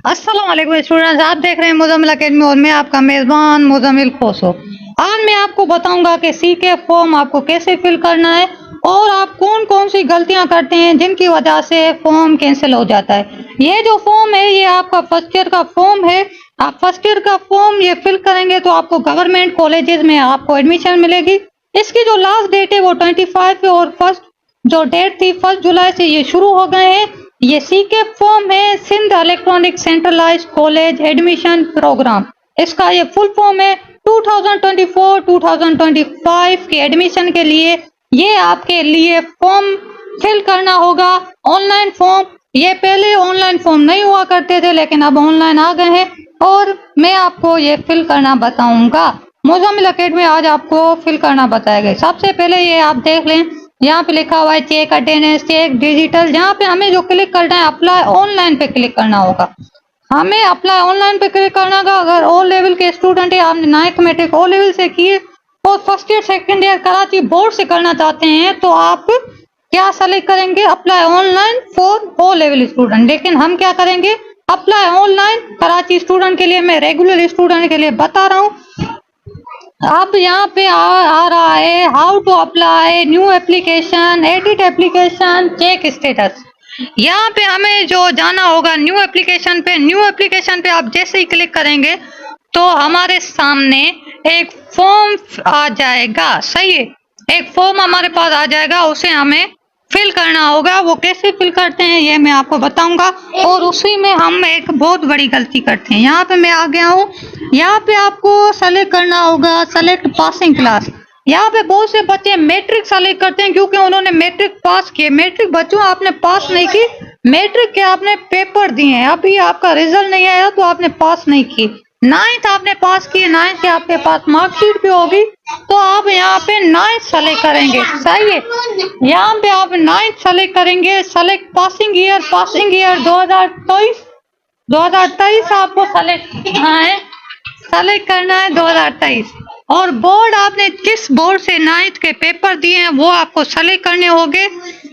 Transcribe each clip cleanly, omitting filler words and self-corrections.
अस्सलाम वालेकुम स्टूडेंट्स, आप देख रहे हैं मुज़म्मिल अकेडमी और मैं आपका मेज़बान मुज़म्मिल खोसो। आज मैं आपको बताऊंगा कि सीके फॉर्म आपको कैसे फिल करना है और आप कौन कौन सी गलतियां करते हैं जिनकी वजह से फॉर्म कैंसिल हो जाता है। ये जो फॉर्म है ये आपका फर्स्ट ईयर का फॉर्म है। आप फर्स्ट ईयर का फॉर्म ये फिल करेंगे तो आपको गवर्नमेंट कॉलेजेस में आपको एडमिशन मिलेगी। इसकी जो लास्ट डेट है वो 25 है और फर्स्ट जो डेट थी 1 जुलाई से ये शुरू हो गए हैं। ये सीके फॉर्म है Sindh electronic centralised college admission programme. इसका ये फुल फॉर्म है 2024-2025 के एडमिशन के लिए ये आपके लिए फॉर्म फिल करना होगा। ऑनलाइन फॉर्म, ये पहले ऑनलाइन फॉर्म नहीं हुआ करते थे लेकिन अब ऑनलाइन आ गए हैं और मैं आपको ये फिल करना बताऊंगा। मुज़म्मिल अकेडमी आज आपको फिल करना बताएगा। सबसे पहले ये आप देख लें, यहाँ पे लिखा हुआ है चेक अटेंडेंस, चेक डिजिटल। यहाँ पे हमें जो क्लिक करना है अप्लाई ऑनलाइन पे क्लिक करना होगा। हमें अप्लाई ऑनलाइन पे क्लिक करना होगा। अगर ओ लेवल के स्टूडेंट है, आपने 9th मैट्रिक ओ लेवल से किए और first year second year Karachi board से करना चाहते हैं तो आप क्या सेलेक्ट करेंगे, apply online for O level student. लेकिन हम क्या करेंगे, अप्लाई ऑनलाइन कराची स्टूडेंट के लिए, मैं रेगुलर स्टूडेंट के लिए बता रहा हूँ। अब यहाँ पे आ रहा है how to apply new application, edit application, check status. यहाँ पे हमें जो जाना होगा न्यू एप्लीकेशन पे। न्यू एप्लीकेशन पे आप जैसे ही क्लिक करेंगे तो हमारे सामने एक फॉर्म आ जाएगा। सही है, एक फॉर्म हमारे पास आ जाएगा, उसे हमें फिल करना होगा। वो कैसे फिल करते हैं ये मैं आपको बताऊंगा और उसी में हम एक बहुत बड़ी गलती करते हैं। यहाँ पे मैं आ गया हूँ। यहाँ पे आपको सेलेक्ट करना होगा सेलेक्ट पासिंग क्लास। यहाँ पे बहुत से बच्चे मैट्रिक सेलेक्ट करते हैं क्योंकि उन्होंने मैट्रिक पास किए। मैट्रिक बच्चों आपने पास नहीं की, मैट्रिक के आपने पेपर दिए हैं, अभी आपका रिजल्ट नहीं आया तो आपने पास नहीं की। 9th आपने पास की, 9th के आपके पास मार्कशीट भी होगी तो आप यहाँ पे 9th सेलेक्ट करेंगे। सही है, यहाँ पे आप 9th सेलेक्ट करेंगे। सेलेक्ट पासिंग ईयर 2023 आपको सेलेक्ट करना है 2023। और बोर्ड आपने किस बोर्ड से 9th के पेपर दिए हैं वो आपको सेलेक्ट करने होंगे।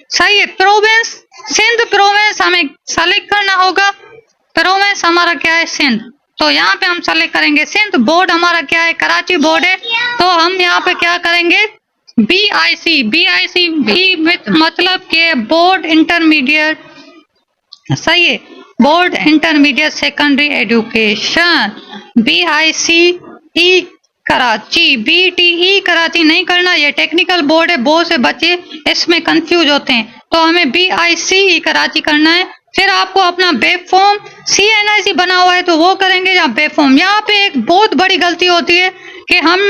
सही है, प्रोविंस सिंध प्रोविंस हमें सेलेक्ट करना होगा। प्रोविंस हमारा क्या है, सिंध, तो यहाँ पे हम सेलेक्ट करेंगे सिंध। बोर्ड हमारा क्या है, कराची बोर्ड है, तो हम यहाँ पे क्या करेंगे BIC भी मतलब के बोर्ड इंटरमीडिएट। सही है, board intermediate secondary education, BICE Karachi. BTE Karachi नहीं करना, ये टेक्निकल बोर्ड है, बहुत से बच्चे इसमें कंफ्यूज होते हैं, तो हमें BICE कराची करना है। फिर आपको अपना बेब फॉर्म CNIC बना हुआ है तो वो करेंगे या बेब फॉर्म। यहाँ पे एक बहुत बड़ी गलती होती है कि हम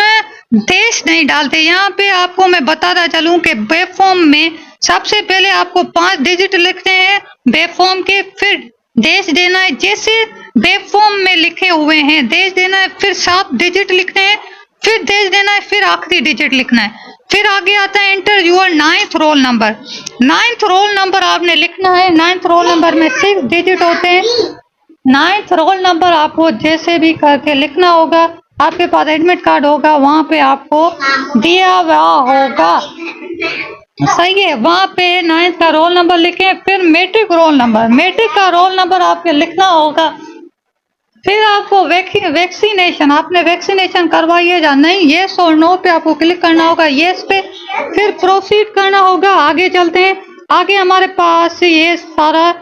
देश नहीं डालते। यहाँ पे आपको मैं बताता चलूं कि बेब फॉर्म में सबसे पहले आपको 5 डिजिट लिखते हैं बेब फॉर्म के, फिर देश देना है जैसे बेब फॉर्म में लिखे हुए हैं, देश देना है, फिर 7 डिजिट लिखते हैं, फिर देश देना है, फिर आखिरी डिजिट लिखना है। फिर आगे आता है enter your 9th roll number. 9th roll number आपने लिखना है। 9th रोल नंबर में 6 डिजिट होते हैं। 9th रोल नंबर आपको जैसे भी करके लिखना होगा। आपके पास एडमिट कार्ड होगा, वहां पे आपको दिया हुआ होगा। सही है, वहां पे 9th का रोल नंबर लिखें। फिर मैट्रिक रोल नंबर, मैट्रिक का रोल नंबर आपको लिखना होगा। फिर आपको वैक्सीनेशन, आपने वैक्सीनेशन करवाई है या नहीं, येस और नो पे आपको क्लिक करना होगा, येस पे। फिर प्रोसीड करना होगा। आगे चलते हैं। आगे हमारे पास ये सारा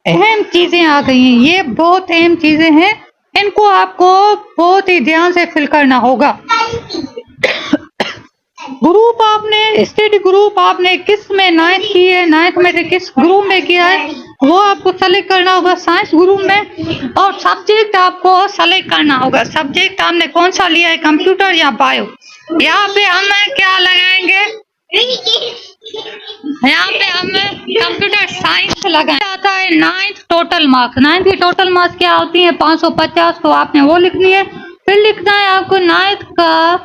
अहम चीजें आ गई हैं, ये बहुत अहम चीजें हैं, इनको आपको बहुत ही ध्यान से फिल करना होगा। ग्रुप आपने स्टडी ग्रुप आपने किस में 9th की है, 9th में किस ग्रुप में किया है वो आपको सेलेक्ट करना होगा, साइंस ग्रुप में। और सब्जेक्ट आपको सेलेक्ट करना होगा, सब्जेक्ट आपने कौन सा लिया है, कंप्यूटर या बायो। यहाँ पे हम क्या लगाएंगे, यहाँ पे हम कंप्यूटर साइंस लगाएंगे। आता है 9th टोटल मार्क्स। 9th की टोटल मार्क्स क्या होती है 550, तो आपने वो लिखनी है। फिर लिखना है आपको 9th का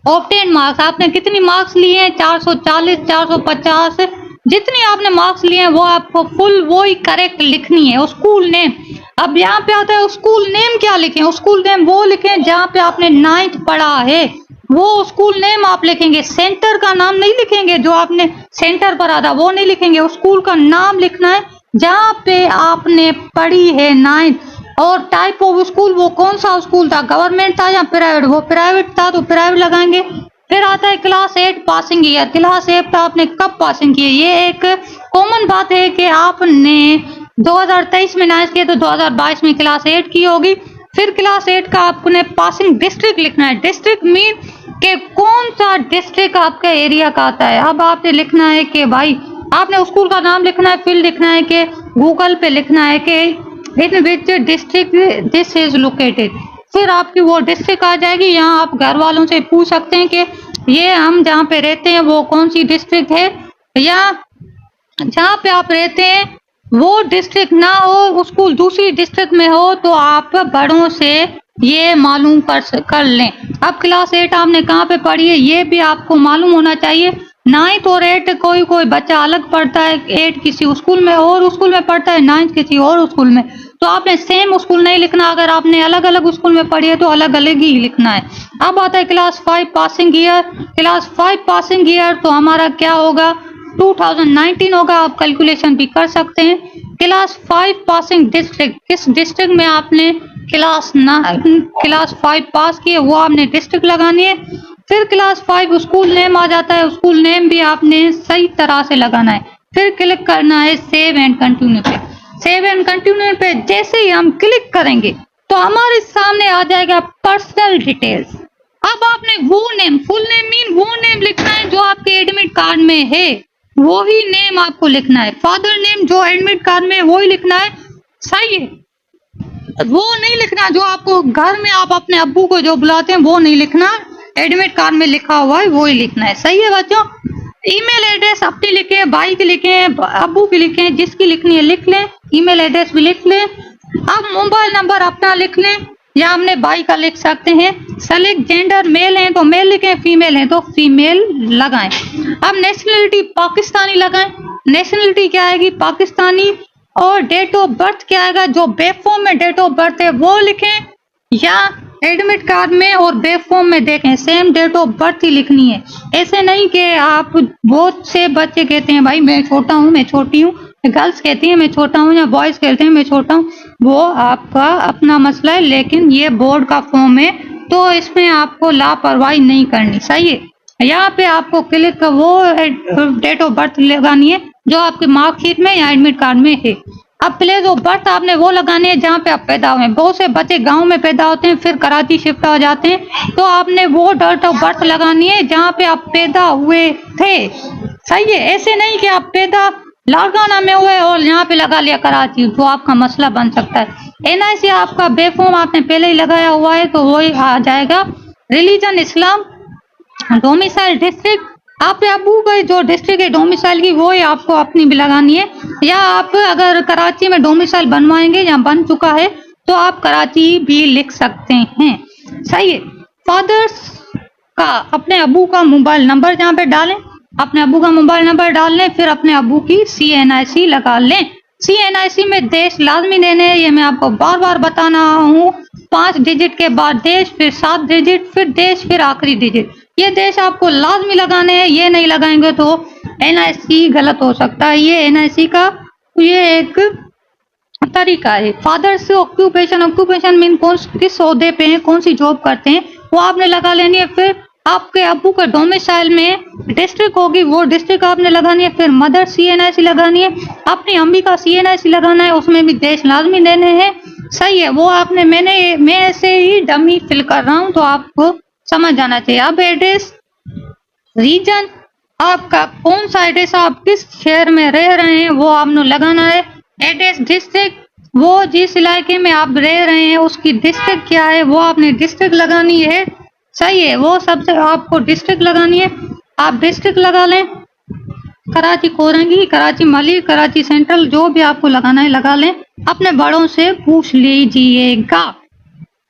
ऑब्टेन मार्क्स, आपने कितनी मार्क्स लिए हैं, 440 450, जितनी आपने मार्क्स लिए हैं वो आपको फुल वो ही करेक्ट लिखनी है। स्कूल नेम, अब यहाँ पे आता है स्कूल नेम क्या लिखें, स्कूल नेम वो लिखें जहाँ पे आपने 9th पढ़ा है, वो स्कूल नेम आप लिखेंगे। सेंटर का नाम नहीं लिखेंगे, जो आपने सेंटर पढ़ा था वो नहीं लिखेंगे, स्कूल का नाम लिखना है जहाँ पे आपने पढ़ी है 9th। और टाइप ऑफ स्कूल, वो कौन सा स्कूल था, गवर्नमेंट था या प्राइवेट, वो प्राइवेट था तो प्राइवेट लगाएंगे। फिर आता है क्लास 8 पासिंग ईयर, क्लास 8 आपने कब पासिंग किया, ये एक कॉमन बात है कि आपने 2023 में 9th किया तो 2022 में क्लास 8 की होगी। फिर क्लास 8 का आपने पासिंग डिस्ट्रिक्ट लिखना है, डिस्ट्रिक्ट मीन कि कौन सा डिस्ट्रिक्ट आपके एरिया का आता है। अब आपने लिखना है कि भाई आपने स्कूल का नाम लिखना है, फिर लिखना है कि गूगल पे लिखना है कि in which district this is located, फिर आपकी वो डिस्ट्रिक्ट आ जाएगी। यहाँ आप घर वालों से पूछ सकते हैं कि ये हम जहाँ पे रहते हैं वो कौन सी डिस्ट्रिक्ट है, या जहाँ पे आप रहते हैं वो डिस्ट्रिक्ट ना हो, स्कूल दूसरी डिस्ट्रिक्ट में हो, तो आप बड़ों से ये मालूम कर लें। अब क्लास 8 आपने कहाँ पे पढ़ी है ये भी आपको मालूम होना चाहिए। 9th और 8 कोई बच्चा अलग पढ़ता है, 8 किसी स्कूल में और स्कूल में पढ़ता है, 9th किसी और स्कूल में, तो आपने सेम स्कूल नहीं लिखना। अगर आपने अलग अलग स्कूल में पढ़ी है तो अलग अलग ही लिखना है। अब आता है class 5 passing year, class 5 passing year तो हमारा क्या होगा, 2019 होगा, आप कैलकुलेशन भी कर सकते हैं। क्लास 5 पासिंग डिस्ट्रिक्ट, किस डिस्ट्रिक्ट में आपने क्लास 5 पास किए वो आपने डिस्ट्रिक्ट लगानी है। फिर क्लास 5 स्कूल नेम आ जाता है, स्कूल नेम भी आपने सही तरह से लगाना है। फिर क्लिक करना है सेव एंड कंटिन्यू पे, सेव एंड कंटिन्यू पे जैसे ही हम क्लिक करेंगे तो हमारे सामने आ जाएगा पर्सनल डिटेल्स। अब आपने वो नेम, फुल नेम मीन वो नेम लिखना है जो आपके एडमिट कार्ड में है, वो ही नेम आपको लिखना है। फादर नेम जो एडमिट कार्ड में वो ही लिखना है, सही है। वो नहीं लिखना जो आपको घर में आप अपने अब्बू को जो बुलाते हैं वो नहीं लिखना, एडमिट कार्ड में लिखा हुआ है वो ही लिखना है, सही है बच्चों। ईमेल एड्रेस अपनी लिखें, भाई की लिखें, अब्बू की लिखें, जिसकी लिखनी है लिख लें, ईमेल एड्रेस भी लिख लें। अब मोबाइल नंबर अपना लिख लें या हमने भाई का लिख सकते हैं। सेलेक्ट जेंडर, मेल हैं तो मेल लिखें, फीमेल हैं तो फीमेल लगाएं। अब नेशनलिटी पाकिस्तानी लगाएं, नेशनलिटी क्या आएगी पाकिस्तानी, और डेट ऑफ बर्थ क्या आएगा, जो बेब फॉर्म में डेट ऑफ बर्थ है वो लिखें या एडमिट कार्ड में और बेब फॉर्म में देखें सेम डेट ऑफ बर्थ ही लिखनी है। ऐसे नहीं कि आप, बहुत से बच्चे कहते हैं भाई मैं छोटा हूँ, मैं छोटी हूँ, गर्ल्स कहती हैं मैं छोटा हूँ या बॉयज कहते हैं मैं छोटा हूँ, वो आपका अपना मसला है, लेकिन ये बोर्ड का फॉर्म है तो इसमें आपको लापरवाही नहीं करनी, सही है। यहाँ पे आपको क्लिक वो डेट ऑफ बर्थ लगानी है जो आपके मार्कशीट में या एडमिट कार्ड में है। अब प्लेस ऑफ बर्थ आपने वो लगाने हैं जहाँ पे आप पैदा हुए। बहुत से बच्चे गांव में पैदा होते हैं फिर कराची शिफ्ट हो जाते हैं, तो आपने वो डेट ऑफ बर्थ लगानी है जहाँ पे आप पैदा हुए थे, सही है। ऐसे नहीं कि आप पैदा लाड़काना में हुए और यहाँ पे लगा लिया कराची, तो आपका मसला बन सकता है। NIC आपका बे फॉर्म आपने पहले ही लगाया हुआ है तो वही आ जाएगा। रिलीजन इस्लाम, डोमिसाइल डिस्ट्रिक्ट, आपके अबू का जो डिस्ट्रिक्ट है डोमिसाइल की वो ही आपको अपनी भी लगानी है, या आप अगर कराची में डोमिसाइल बनवाएंगे या बन चुका है तो आप कराची भी लिख सकते हैं, सही है। फादर्स का अपने अबू का मोबाइल नंबर जहाँ पे डालें, अपने अबू का मोबाइल नंबर डाल लें, फिर अपने अबू की CNIC लगा लें। CNIC में देश लाजमी देने हैं, ये मैं आपको बार बार बताना हूँ। 5 डिजिट के बाद देश, फिर 7 डिजिट, फिर देश, फिर आखिरी डिजिट, ये देश आपको लाजमी लगाने हैं। ये नहीं लगाएंगे तो NIC गलत हो सकता है। ये NIC का ये एक तरीका है। फादर्स ऑक्यूपेशन, ऑक्यूपेशन मीन किस ओहदे पे हैं, कौन सी जॉब करते हैं, वो आपने लगा लेनी है। फिर आपके अबू का डोमिसाइल में डिस्ट्रिक्ट होगी वो डिस्ट्रिक्ट आपने लगानी है। फिर मदर CNIC लगानी है, अपनी अम्मी का CNIC लगाना है, उसमें भी देश लाजमी देने हैं, सही है। वो आपने मैं ऐसे ही डमी फिल कर रहा हूँ तो आपको समझ जाना चाहिए। अब एड्रेस, रीजन, आपका कौन सा एड्रेस, आप किस शहर में रह रहे हैं वो आपने लगाना है। एड्रेस डिस्ट्रिक्ट, वो जिस इलाके में आप रह रहे हैं उसकी डिस्ट्रिक्ट क्या है वो आपने डिस्ट्रिक्ट लगानी है, सही है। वो सबसे आपको डिस्ट्रिक्ट लगानी है, आप डिस्ट्रिक्ट लगा लें। कराची कोरंगी, कराची मलिक, कराची सेंट्रल, जो भी आपको लगाना है लगा लें। अपने बड़ों से पूछ लीजिएगा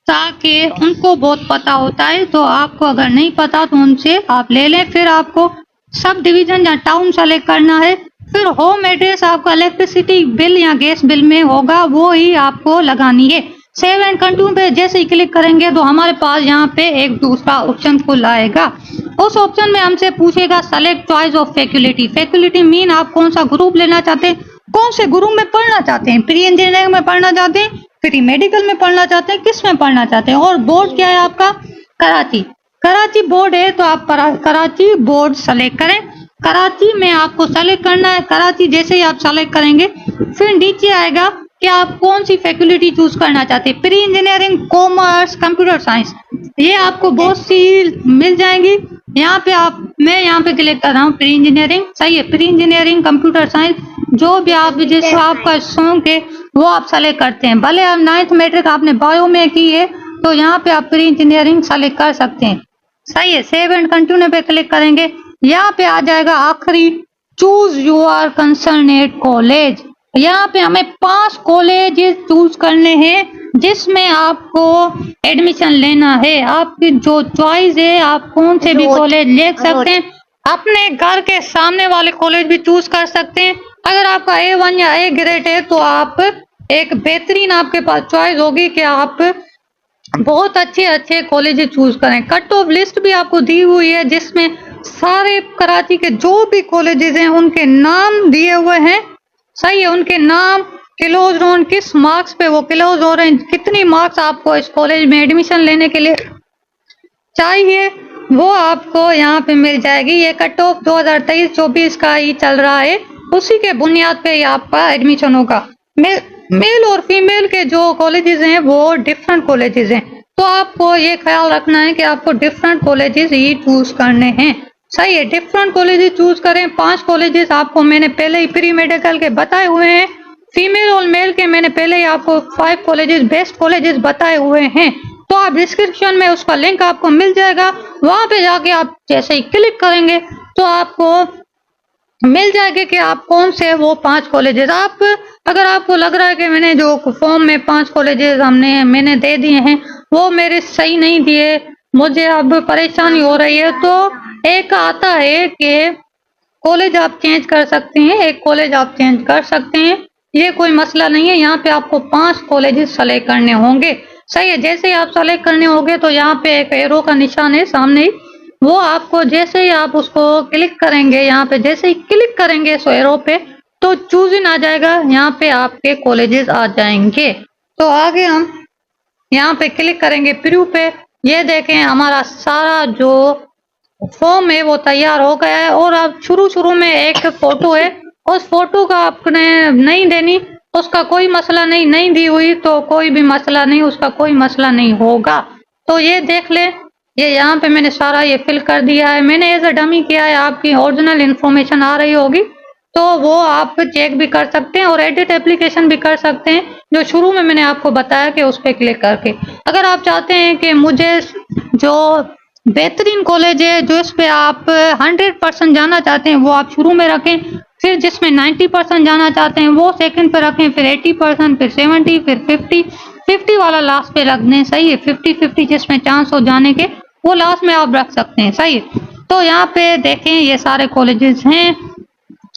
ताकि उनको बहुत पता होता है, तो आपको अगर नहीं पता तो उनसे आप ले लें। फिर आपको सब डिवीजन या टाउन सेलेक्ट करना है। फिर होम एड्रेस आपका इलेक्ट्रिसिटी बिल या गैस बिल में होगा वो ही आपको लगानी है। सेव एंड कंटिन्यू पे जैसे ही क्लिक करेंगे तो हमारे पास यहाँ पे एक दूसरा ऑप्शन खुल आएगा। उस ऑप्शन में हमसे पूछेगा select choice of faculty. Faculty mean आप कौन सा ग्रुप लेना चाहते हैं, कौन से ग्रुप में पढ़ना चाहते हैं, प्री इंजीनियरिंग में पढ़ना चाहते हैं प्री मेडिकल में पढ़ना चाहते हैं, किस में पढ़ना चाहते हैं। और बोर्ड क्या है आपका, कराची। कराची बोर्ड है तो आप कराची बोर्ड सेलेक्ट करें। कराची में आपको सेलेक्ट करना है। कराची जैसे ही आप सेलेक्ट करेंगे फिर नीचे आएगा कि आप कौन सी फैकल्टी चूज करना चाहते हैं, pre engineering, commerce, computer science, ये आपको बहुत सी मिल जाएंगी। यहाँ पे मैं यहाँ पे क्लिक कर रहा हूँ प्री इंजीनियरिंग, सही है। प्री इंजीनियरिंग, कंप्यूटर साइंस, जो भी आप जिस आपका शौक है वो आप सेलेक्ट करते हैं। भले आप 9th मैट्रिक आपने बायो में की है तो यहाँ पे आप प्री इंजीनियरिंग सेलेक्ट कर सकते हैं, सही है। सेव एंड कंटिन्यू पे क्लिक करेंगे, यहाँ पे आ जाएगा आखिरी चूज योर कंसर्नेड कॉलेज। यहाँ पे हमें 5 कॉलेज चूज करने हैं जिसमें आपको एडमिशन लेना है। आपकी जो चॉइस है, आप कौन से भी कॉलेज ले सकते हैं। अपने घर के सामने वाले कॉलेज भी चूज कर सकते हैं। अगर आपका A1 या A ग्रेड है तो आप एक बेहतरीन आपके पास चॉइस होगी कि आप बहुत अच्छे कॉलेज चूज करें। कट ऑफ लिस्ट भी आपको दी हुई है जिसमें सारे कराची के जो भी कॉलेजेस हैं उनके नाम दिए हुए हैं, सही है। उनके नाम, क्लोज ऑन, किस मार्क्स पे वो क्लोज हो रहे हैं, कितनी मार्क्स आपको इस कॉलेज में एडमिशन लेने के लिए चाहिए, वो आपको यहाँ पे मिल जाएगी। ये कट ऑफ 2023-24 का ही चल रहा है, उसी के बुनियाद पे आपका एडमिशन होगा। मेल और फीमेल के जो कॉलेजेस हैं वो डिफरेंट कॉलेजेस हैं, तो आपको ये ख्याल रखना है कि आपको डिफरेंट कॉलेजेस ही चूज करने हैं, सही है। डिफरेंट कॉलेजेस चूज करें। 5 कॉलेजेस आपको मैंने पहले ही प्री मेडिकल के बताए हुए हैं। फीमेल और मेल के मैंने पहले ही आपको 5 कॉलेजेस, बेस्ट कॉलेजेस बताए हुए हैं। तो आप डिस्क्रिप्शन में उसका लिंक आपको मिल जाएगा, वहां पे जाके आप जैसे ही क्लिक करेंगे तो आपको मिल जाएगा कि आप कौन से वो 5 कॉलेजेस। आप अगर आपको लग रहा है कि मैंने जो फॉर्म में 5 कॉलेजेस मैंने दे दिए हैं वो मेरे सही नहीं दिए, मुझे अब परेशानी हो रही है, तो एक आता है कि कॉलेज आप चेंज कर सकते हैं, एक कॉलेज आप चेंज कर सकते हैं, ये कोई मसला नहीं है। यहाँ पे आपको 5 कॉलेजेस सेलेक्ट करने होंगे, सही है। जैसे ही आप सेलेक्ट करने होंगे तो यहाँ पे एक एरो का निशान है सामने ही, वो आपको जैसे ही आप उसको क्लिक करेंगे, यहाँ पे जैसे ही क्लिक करेंगे इस एरो पे तो चूज इन आ जाएगा, यहाँ पे आपके कॉलेजेस आ जाएंगे। तो आगे हम यहाँ पे क्लिक करेंगे प्रीव्यू पे। ये देखें हमारा सारा जो फॉर्म है वो तैयार हो गया है। और अब शुरू में एक फोटो है, उस फोटो का आपने नहीं देनी, उसका कोई मसला नहीं दी हुई तो कोई भी मसला नहीं, उसका कोई मसला नहीं होगा। तो ये देख ले, ये यहाँ पे मैंने सारा ये फिल कर दिया है, मैंने एज अ डमी किया है। आपकी ओरिजिनल इन्फॉर्मेशन आ रही होगी तो वो आप चेक भी कर सकते हैं और एडिट एप्लीकेशन भी कर सकते हैं, जो शुरू में मैंने आपको बताया कि उस पर क्लिक करके। अगर आप चाहते हैं कि मुझे जो बेहतरीन कॉलेज है जो इस पे आप 100% जाना चाहते हैं वो आप शुरू में रखें, फिर जिसमें 90% जाना चाहते हैं वो सेकंड पे रखें, फिर 80%, फिर 70, फिर 50 वाला लास्ट पे रख दें, सही है। 50 जिसमें चांस हो जाने के वो लास्ट में आप रख सकते हैं, सही है। तो यहाँ पे देखें ये सारे कॉलेजेस हैं,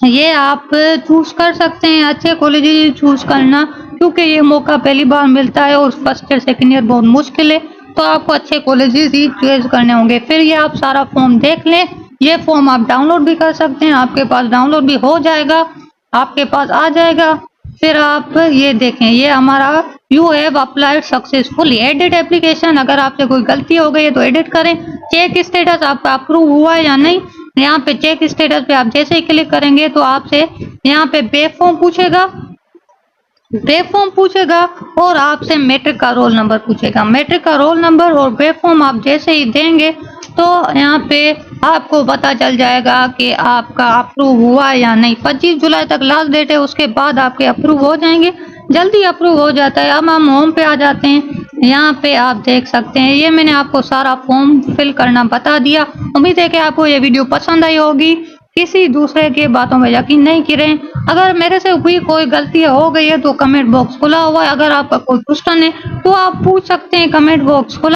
ये आप चूज कर सकते हैं। अच्छे कॉलेजेस चूज करना, क्योंकि ये मौका पहली बार मिलता है और फर्स्ट ईयर सेकंड ईयर बहुत मुश्किल है, तो आपको अच्छे कॉलेजेस ही चूज करने होंगे। फिर ये आप सारा फॉर्म देख लें, ये फॉर्म आप डाउनलोड भी कर सकते हैं, आपके पास डाउनलोड भी हो जाएगा, आपके पास आ जाएगा। फिर आप ये देखें, ये हमारा you have applied successfully, edit application. अगर आपसे कोई गलती हो गई है तो एडिट करें। चेक स्टेटस आपका अप्रूव हुआ है या नहीं, यहाँ पे चेक स्टेटस पे आप जैसे ही क्लिक करेंगे तो आपसे यहाँ पे बे फॉर्म पूछेगा और आपसे मैट्रिक का रोल नंबर पूछेगा। मैट्रिक का रोल नंबर और बे फॉर्म आप जैसे ही देंगे तो यहाँ पे आपको पता चल जाएगा कि आपका अप्रूव हुआ या नहीं। 25 जुलाई तक लास्ट डेट है, उसके बाद आपके अप्रूव हो जाएंगे, जल्दी अप्रूव हो जाता है। अब हम होम पे आ जाते हैं, यहाँ पे आप देख सकते हैं ये मैंने आपको सारा फॉर्म फिल करना बता दिया। उम्मीद है कि आपको ये वीडियो पसंद आई होगी। किसी दूसरे के बातों में यकीन नहीं करें। अगर मेरे से हुई कोई गलती हो गई है तो कमेंट बॉक्स खुला हुआ है, अगर आपका कोई क्वेश्चन है तो आप पूछ सकते हैं, कमेंट बॉक्स खुला